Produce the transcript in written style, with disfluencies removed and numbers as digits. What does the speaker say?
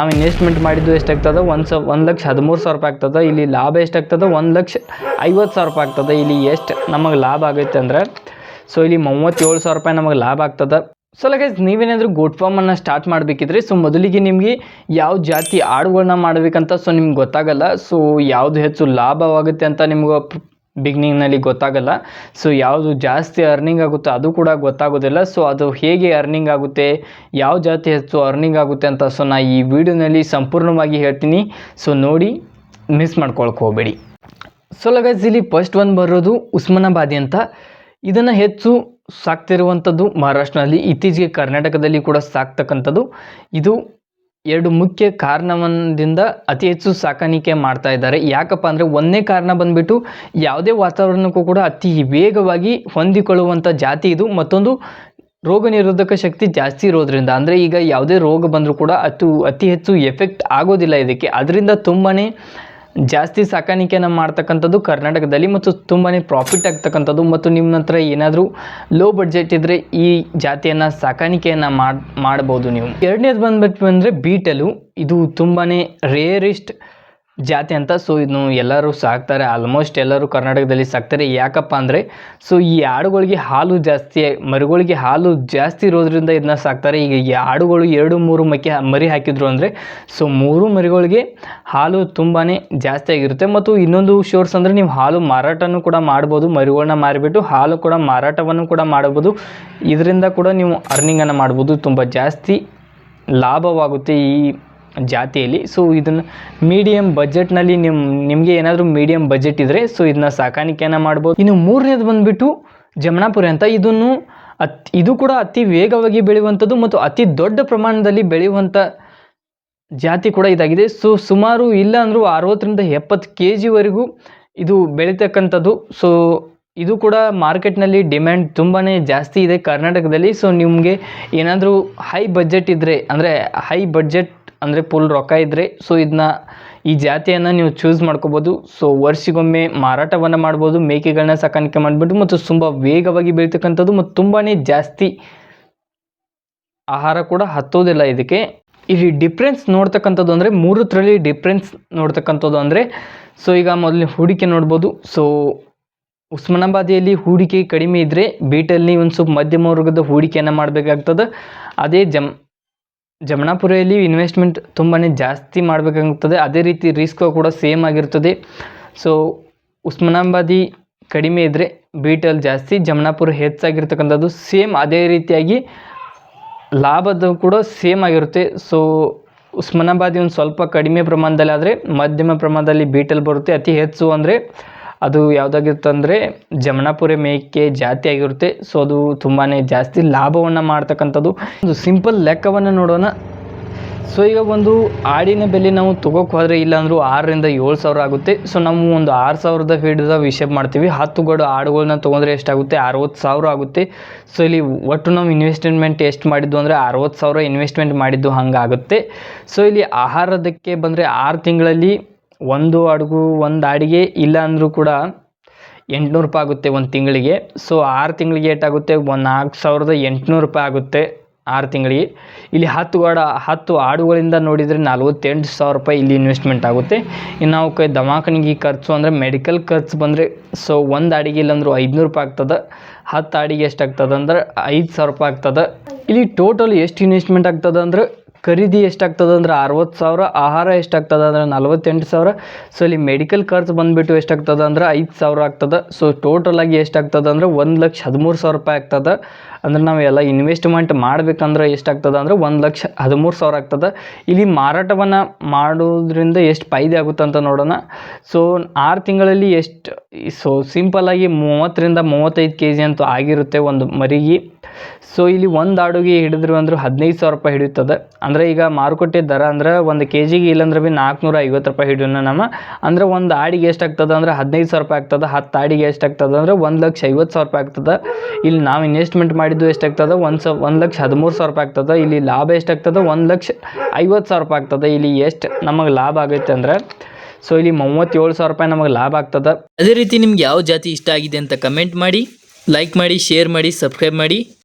ನಾವು ಇನ್ವೆಸ್ಟ್ಮೆಂಟ್ ಮಾಡಿದ್ದು ಎಷ್ಟಾಗ್ತದೆ 1,13,000 ರೂಪಾಯಿ ಆಗ್ತದೆ. ಇಲ್ಲಿ ಲಾಭ ಎಷ್ಟಾಗ್ತದೆ 1,50,000 ರೂಪಾಯಿ ಆಗ್ತದೆ. ಇಲ್ಲಿ ಎಷ್ಟು ನಮಗೆ ಲಾಭ ಆಗುತ್ತೆ ಅಂದರೆ ಸೊ ಇಲ್ಲಿ 37,000 ರೂಪಾಯಿ ನಮಗೆ ಲಾಭ ಆಗ್ತದೆ. ಸೊ ಗೈಸ್, ನೀವೇನಾದರೂ ಗೋಟ್ ಫಾರ್ಮನ್ನು ಸ್ಟಾರ್ಟ್ ಮಾಡಬೇಕಿದ್ರೆ ಸೊ ಮೊದಲಿಗೆ ನಿಮಗೆ ಯಾವ ಜಾತಿ ಆಡುಗಳನ್ನ ಮಾಡಬೇಕಂತ ಸೊ ನಿಮ್ಗೆ ಗೊತ್ತಾಗಲ್ಲ. ಸೊ ಯಾವುದು ಹೆಚ್ಚು ಲಾಭವಾಗುತ್ತೆ ಅಂತ ನಿಮ್ಗೆ ಬಿಗಿನಿಂಗ್ನಲ್ಲಿ ಗೊತ್ತಾಗಲ್ಲ. ಸೊ ಯಾವುದು ಜಾಸ್ತಿ ಅರ್ನಿಂಗ್ ಆಗುತ್ತೆ ಅದು ಕೂಡ ಗೊತ್ತಾಗೋದಿಲ್ಲ. ಸೊ ಅದು ಹೇಗೆ ಅರ್ನಿಂಗ್ ಆಗುತ್ತೆ, ಯಾವ ಜಾತಿ ಹೆಚ್ಚು ಅರ್ನಿಂಗ್ ಆಗುತ್ತೆ ಅಂತ ಸೊ ನಾನು ಈ ವಿಡಿಯೋನಲ್ಲಿ ಸಂಪೂರ್ಣವಾಗಿ ಹೇಳ್ತೀನಿ. ಸೊ ನೋಡಿ, ಮಿಸ್ ಮಾಡ್ಕೊಳಕ್ಕೆ ಹೋಗಬೇಡಿ. ಸೊ ಗೈಸ್, ಇಲ್ಲಿ ಫಸ್ಟ್ ಒಂದು ಬರೋದು ಉಸ್ಮಾನಾಬಾದಿ ಅಂತ. ಇದನ್ನು ಹೆಚ್ಚು ಸಾಕ್ತಿರುವಂಥದ್ದು ಮಹಾರಾಷ್ಟ್ರದಲ್ಲಿ, ಇತ್ತೀಚೆಗೆ ಕರ್ನಾಟಕದಲ್ಲಿ ಕೂಡ ಸಾಕ್ತಕ್ಕಂಥದ್ದು. ಇದು ಎರಡು ಮುಖ್ಯ ಕಾರಣದಿಂದ ಅತಿ ಹೆಚ್ಚು ಸಾಕಾಣಿಕೆ ಮಾಡ್ತಾ ಇದ್ದಾರೆ. ಯಾಕಪ್ಪ ಅಂದರೆ ಒಂದನೇ ಕಾರಣ ಬಂದುಬಿಟ್ಟು ಯಾವುದೇ ವಾತಾವರಣಕ್ಕೂ ಕೂಡ ಅತಿ ವೇಗವಾಗಿ ಹೊಂದಿಕೊಳ್ಳುವಂಥ ಜಾತಿ ಇದು. ಮತ್ತೊಂದು ರೋಗ ನಿರೋಧಕ ಶಕ್ತಿ ಜಾಸ್ತಿ ಇರೋದ್ರಿಂದ, ಅಂದರೆ ಈಗ ಯಾವುದೇ ರೋಗ ಬಂದರೂ ಕೂಡ ಅತಿ ಹೆಚ್ಚು ಎಫೆಕ್ಟ್ ಆಗೋದಿಲ್ಲ ಇದಕ್ಕೆ. ಅದರಿಂದ ತುಂಬಾ ಜಾಸ್ತಿ ಸಾಕಾಣಿಕೆಯನ್ನು ಮಾಡ್ತಕ್ಕಂಥದ್ದು ಕರ್ನಾಟಕದಲ್ಲಿ ಮತ್ತು ತುಂಬಾ ಪ್ರಾಫಿಟ್ ಆಗ್ತಕ್ಕಂಥದ್ದು. ಮತ್ತು ನಿಮ್ಮ ಹತ್ರ ಏನಾದರೂ ಲೋ ಬಡ್ಜೆಟ್ ಇದ್ದರೆ ಈ ಜಾತಿಯನ್ನು ಸಾಕಾಣಿಕೆಯನ್ನು ಮಾಡ್ಬೋದು ನೀವು. ಎರಡನೇದು ಬಂದ್ಬಿಟ್ಟು ಅಂದರೆ ಬೀಟಲು. ಇದು ತುಂಬಾ ರೇರೆಸ್ಟ್ ಜಾತಿ ಅಂತ. ಸೊ ಇದನ್ನು ಎಲ್ಲರೂ ಸಾಕ್ತಾರೆ, ಆಲ್ಮೋಸ್ಟ್ ಎಲ್ಲರೂ ಕರ್ನಾಟಕದಲ್ಲಿ ಸಾಕ್ತಾರೆ. ಯಾಕಪ್ಪ ಅಂದರೆ ಸೊ ಈ ಆಡುಗಳಿಗೆ ಹಾಲು ಜಾಸ್ತಿ, ಮರಿಗಳಿಗೆ ಹಾಲು ಜಾಸ್ತಿ ಇರೋದ್ರಿಂದ ಇದನ್ನ ಸಾಕ್ತಾರೆ. ಈಗ ಈ ಆಡುಗಳು 2-3 ಮರಿ ಹಾಕಿದ್ರು ಅಂದರೆ ಸೊ 3 ಮರಿಗಳಿಗೆ ಹಾಲು ತುಂಬಾ ಜಾಸ್ತಿ ಆಗಿರುತ್ತೆ. ಮತ್ತು ಇನ್ನೊಂದು ಸೋರ್ಸ್ ಅಂದರೆ ನೀವು ಹಾಲು ಮಾರಾಟನೂ ಕೂಡ ಮಾಡ್ಬೋದು. ಮರಿಗಳನ್ನ ಮಾರಿಬಿಟ್ಟು ಹಾಲು ಕೂಡ ಮಾರಾಟವನ್ನು ಕೂಡ ಮಾಡ್ಬೋದು. ಇದರಿಂದ ಕೂಡ ನೀವು ಅರ್ನಿಂಗನ್ನು ಮಾಡ್ಬೋದು. ತುಂಬ ಜಾಸ್ತಿ ಲಾಭವಾಗುತ್ತೆ ಈ ಜಾತಿಯಲ್ಲಿ. ಸೊ ಇದನ್ನು ಮೀಡಿಯಮ್ ಬಜೆಟ್ನಲ್ಲಿ ನಿಮಗೆ ಏನಾದರೂ ಮೀಡಿಯಮ್ ಬಜೆಟ್ ಇದ್ದರೆ ಸೊ ಇದನ್ನ ಸಾಕಾಣಿಕೆಯನ್ನು ಮಾಡ್ಬೋದು. ಇನ್ನು ಮೂರನೇದು ಬಂದುಬಿಟ್ಟು ಜಮನಾಪುರಿ ಅಂತ. ಇದು ಕೂಡ ಅತಿ ವೇಗವಾಗಿ ಬೆಳೆಯುವಂಥದ್ದು ಮತ್ತು ಅತಿ ದೊಡ್ಡ ಪ್ರಮಾಣದಲ್ಲಿ ಬೆಳೆಯುವಂಥ ಜಾತಿ ಕೂಡ ಇದಾಗಿದೆ. ಸೊ ಸುಮಾರು ಇಲ್ಲ ಅಂದರೂ 60-70 kgವರೆಗೂ ಇದು ಬೆಳೀತಕ್ಕಂಥದ್ದು. ಸೊ ಇದು ಕೂಡ ಮಾರ್ಕೆಟ್ನಲ್ಲಿ ಡಿಮ್ಯಾಂಡ್ ತುಂಬಾ ಜಾಸ್ತಿ ಇದೆ ಕರ್ನಾಟಕದಲ್ಲಿ. ಸೊ ನಿಮಗೆ ಏನಾದರೂ ಹೈ ಬಜೆಟ್ ಇದ್ದರೆ, ಅಂದರೆ ಹೈ ಬಡ್ಜೆಟ್ ಅಂದರೆ ಫುಲ್ ರೊಕ್ಕ ಇದ್ದರೆ ಸೊ ಈ ಜಾತಿಯನ್ನು ನೀವು ಚೂಸ್ ಮಾಡ್ಕೋಬೋದು. ಸೊ ವರ್ಷಿಗೊಮ್ಮೆ ಮಾರಾಟವನ್ನು ಮಾಡ್ಬೋದು. ಮೇಕೆಗಳನ್ನ ಸಾಕಾಣಿಕೆ ಮಾಡಿಬಿಟ್ಟು ಮತ್ತು ತುಂಬ ವೇಗವಾಗಿ ಬೆಳೀತಕ್ಕಂಥದ್ದು ಮತ್ತು ತುಂಬಾ ಜಾಸ್ತಿ ಆಹಾರ ಕೂಡ ಹತ್ತೋದಿಲ್ಲ ಇದಕ್ಕೆ. ಇಲ್ಲಿ ಡಿಫ್ರೆನ್ಸ್ ನೋಡ್ತಕ್ಕಂಥದ್ದು ಅಂದರೆ 3 ಡಿಫ್ರೆನ್ಸ್ ನೋಡ್ತಕ್ಕಂಥದ್ದು ಅಂದರೆ ಸೊ ಈಗ ಮೊದಲು ಹೂಡಿಕೆ ನೋಡ್ಬೋದು. ಸೊ ಉಸ್ಮಾನಾಬಾದಿಯಲ್ಲಿ ಹೂಡಿಕೆ ಕಡಿಮೆ ಇದ್ದರೆ ಬೀಟಲ್ಲಿ ಒಂದು ಸ್ವಲ್ಪ ಮಧ್ಯಮ ವರ್ಗದ ಹೂಡಿಕೆಯನ್ನು ಮಾಡಬೇಕಾಗ್ತದೆ. ಅದೇ ಜಮನಾಪುರಿಯಲ್ಲಿ ಇನ್ವೆಸ್ಟ್ಮೆಂಟ್ ತುಂಬಾ ಜಾಸ್ತಿ ಮಾಡಬೇಕಾಗುತ್ತದೆ. ಅದೇ ರೀತಿ ರಿಸ್ಕ್ ಕೂಡ ಸೇಮ್ ಆಗಿರ್ತದೆ. ಸೊ ಉಸ್ಮಾನಾಬಾದಿ ಕಡಿಮೆ ಇದ್ದರೆ ಬೀಟಲ್ ಜಾಸ್ತಿ, ಜಮನಾಪುರ ಹೆಚ್ಚಾಗಿರ್ತಕ್ಕಂಥದ್ದು. ಸೇಮ್ ಅದೇ ರೀತಿಯಾಗಿ ಲಾಭದ ಕೂಡ ಸೇಮ್ ಆಗಿರುತ್ತೆ. ಸೊ ಉಸ್ಮಾನಾಬಾದಿ ಒಂದು ಸ್ವಲ್ಪ ಕಡಿಮೆ ಪ್ರಮಾಣದಲ್ಲಿ ಆದರೆ ಮಧ್ಯಮ ಪ್ರಮಾಣದಲ್ಲಿ ಬೀಟಲ್ ಬರುತ್ತೆ. ಅತಿ ಹೆಚ್ಚು ಅಂದರೆ ಅದು ಯಾವುದಾಗಿರುತ್ತೆ ಅಂದರೆ ಜಮನಾಪುರಿ ಮೇಕೆ ಜಾತಿ ಆಗಿರುತ್ತೆ. ಸೊ ಅದು ತುಂಬಾ ಜಾಸ್ತಿ ಲಾಭವನ್ನು ಮಾಡ್ತಕ್ಕಂಥದ್ದು. ಒಂದು ಸಿಂಪಲ್ ಲೆಕ್ಕವನ್ನು ನೋಡೋಣ. ಸೊ ಈಗ ಒಂದು ಆಡಿನ ಬೆಲೆ ನಾವು ತೊಗೋಕ್ಕೆ ಹೋದರೆ ಇಲ್ಲಾಂದ್ರೂ 6,000-7,000 ಆಗುತ್ತೆ. ಸೊ ನಾವು ಒಂದು 6,000 ಹಿಡಿದ ವಿಷಯ ಮಾಡ್ತೀವಿ. 10 ಗಡು ಆಡುಗಳನ್ನ ತೊಗೊಂಡ್ರೆ ಎಷ್ಟಾಗುತ್ತೆ? 60,000 ಆಗುತ್ತೆ. ಸೊ ಇಲ್ಲಿ ಒಟ್ಟು ನಾವು ಇನ್ವೆಸ್ಟ್ಮೆಂಟ್ ಎಷ್ಟು ಮಾಡಿದ್ದು ಅಂದರೆ 60,000 ಇನ್ವೆಸ್ಟ್ಮೆಂಟ್ ಮಾಡಿದ್ದು ಹಂಗಾಗುತ್ತೆ. ಸೊ ಇಲ್ಲಿ ಆಹಾರದಕ್ಕೆ ಬಂದರೆ 6 ತಿಂಗಳಲ್ಲಿ ಒಂದು ಆಡಿಗೆ ಇಲ್ಲ ಅಂದರೂ ಕೂಡ 800 ರೂಪಾಯಿ ಆಗುತ್ತೆ ಒಂದು ತಿಂಗಳಿಗೆ. ಸೊ 6 ತಿಂಗಳಿಗೆ ಏಟಾಗುತ್ತೆ? 4,800 ರೂಪಾಯಿ ಆಗುತ್ತೆ 6 ತಿಂಗಳಿಗೆ. ಇಲ್ಲಿ 10 ಆಡುಗಳಿಂದ ನೋಡಿದರೆ 48,000 ರೂಪಾಯಿ ಇಲ್ಲಿ ಇನ್ವೆಸ್ಟ್ಮೆಂಟ್ ಆಗುತ್ತೆ. ಇನ್ನು ನಾವು ದವಾಖಾನೆಗೆ ಖರ್ಚು ಅಂದರೆ ಮೆಡಿಕಲ್ ಖರ್ಚು ಬಂದರೆ ಸೊ ಒಂದು ಆಡಿಗೆ ಇಲ್ಲಾಂದ್ರೂ 500 ರೂಪಾಯಿ ಆಗ್ತದೆ. 10 ಆಡಿಗೆ ಎಷ್ಟಾಗ್ತದೆ ಅಂದ್ರೆ 5,000 ರೂಪಾಯಿ ಆಗ್ತದೆ. ಇಲ್ಲಿ ಟೋಟಲ್ ಎಷ್ಟು ಇನ್ವೆಸ್ಟ್ಮೆಂಟ್ ಆಗ್ತದೆ ಅಂದ್ರೆ ಖರೀದಿ ಎಷ್ಟಾಗ್ತದೆ ಅಂದ್ರೆ 60,000, ಆಹಾರ ಎಷ್ಟಾಗ್ತದೆ ಅಂದ್ರೆ 48,000. ಸೊ ಇಲ್ಲಿ ಮೆಡಿಕಲ್ ಖರ್ಚು ಬಂದುಬಿಟ್ಟು ಎಷ್ಟಾಗ್ತದೆ ಅಂದ್ರೆ 5,000 ಆಗ್ತದೆ. ಸೊ ಟೋಟಲಾಗಿ ಎಷ್ಟಾಗ್ತದೆ ಅಂದ್ರೆ 1,13,000 ರೂಪಾಯಿ ಆಗ್ತದೆ. ಅಂದ್ರೆ ನಾವು ಎಲ್ಲ ಇನ್ವೆಸ್ಟ್ಮೆಂಟ್ ಮಾಡಬೇಕಂದ್ರೆ ಎಷ್ಟಾಗ್ತದೆ ಅಂದ್ರೆ 1,13,000 ಆಗ್ತದೆ. ಇಲ್ಲಿ ಮಾರಾಟವನ್ನು ಮಾಡೋದ್ರಿಂದ ಎಷ್ಟು ಫಾಯ್ದೆ ಆಗುತ್ತೆ ಅಂತ ನೋಡೋಣ. ಸೊ 6 ತಿಂಗಳಲ್ಲಿ ಎಷ್ಟು? ಸೊ ಸಿಂಪಲ್ಲಾಗಿ 30-35 kg ಅಂತೂ ಆಗಿರುತ್ತೆ ಒಂದು ಮರಿಗೆ. ಸೊ ಇಲ್ಲಿ ಒಂದು ಆಡುಗೆ ಹಿಡಿದ್ರು ಅಂದ್ರೆ 15,000 ರೂಪಾಯಿ ಹಿಡಿಯುತ್ತದೆ. ಅಂದರೆ ಈಗ ಮಾರುಕಟ್ಟೆ ದರ ಅಂದ್ರೆ ಒಂದು ಕೆಜಿಗೆ ಇಲ್ಲಾಂದ್ರೆ 450 ರೂಪಾಯಿ ಹಿಡಿಯೋಣ ನಮ್ಮ. ಅಂದರೆ ಒಂದು ಆಡಿಗೆ ಎಷ್ಟಾಗ್ತದೆ ಅಂದ್ರೆ 15,000 ರೂಪಾಯಿ ಆಗ್ತದೆ. 10 ಆಡಿಗೆ ಎಷ್ಟಾಗ್ತದೆ ಅಂದ್ರೆ 1,50,000 ರೂಪಾಯಿ ಆಗ್ತದೆ. ಇಲ್ಲಿ ನಾವು ಇನ್ವೆಸ್ಟ್ಮೆಂಟ್ ಮಾಡಿದ್ದು ಎಷ್ಟಾಗ್ತದೆ? 1,13,000 ರೂಪಾಯಿ ಆಗ್ತದೆ. ಇಲ್ಲಿ ಲಾಭ ಎಷ್ಟಾಗ್ತದೆ? 1,50,000 ರೂಪಾಯಿ ಆಗ್ತದೆ. ಇಲ್ಲಿ ಎಷ್ಟು ನಮಗೆ ಲಾಭ ಆಗುತ್ತೆ ಅಂದರೆ ಸೊ ಇಲ್ಲಿ 37,000 ರೂಪಾಯಿ ನಮಗೆ ಲಾಭ ಆಗ್ತದೆ. ಅದೇ ರೀತಿ ನಿಮ್ಗೆ ಯಾವ ಜಾತಿ ಇಷ್ಟ ಆಗಿದೆ ಅಂತ ಕಮೆಂಟ್ ಮಾಡಿ, ಲೈಕ್ ಮಾಡಿ, ಶೇರ್ ಮಾಡಿ, ಸಬ್ಸ್ಕ್ರೈಬ್ ಮಾಡಿ.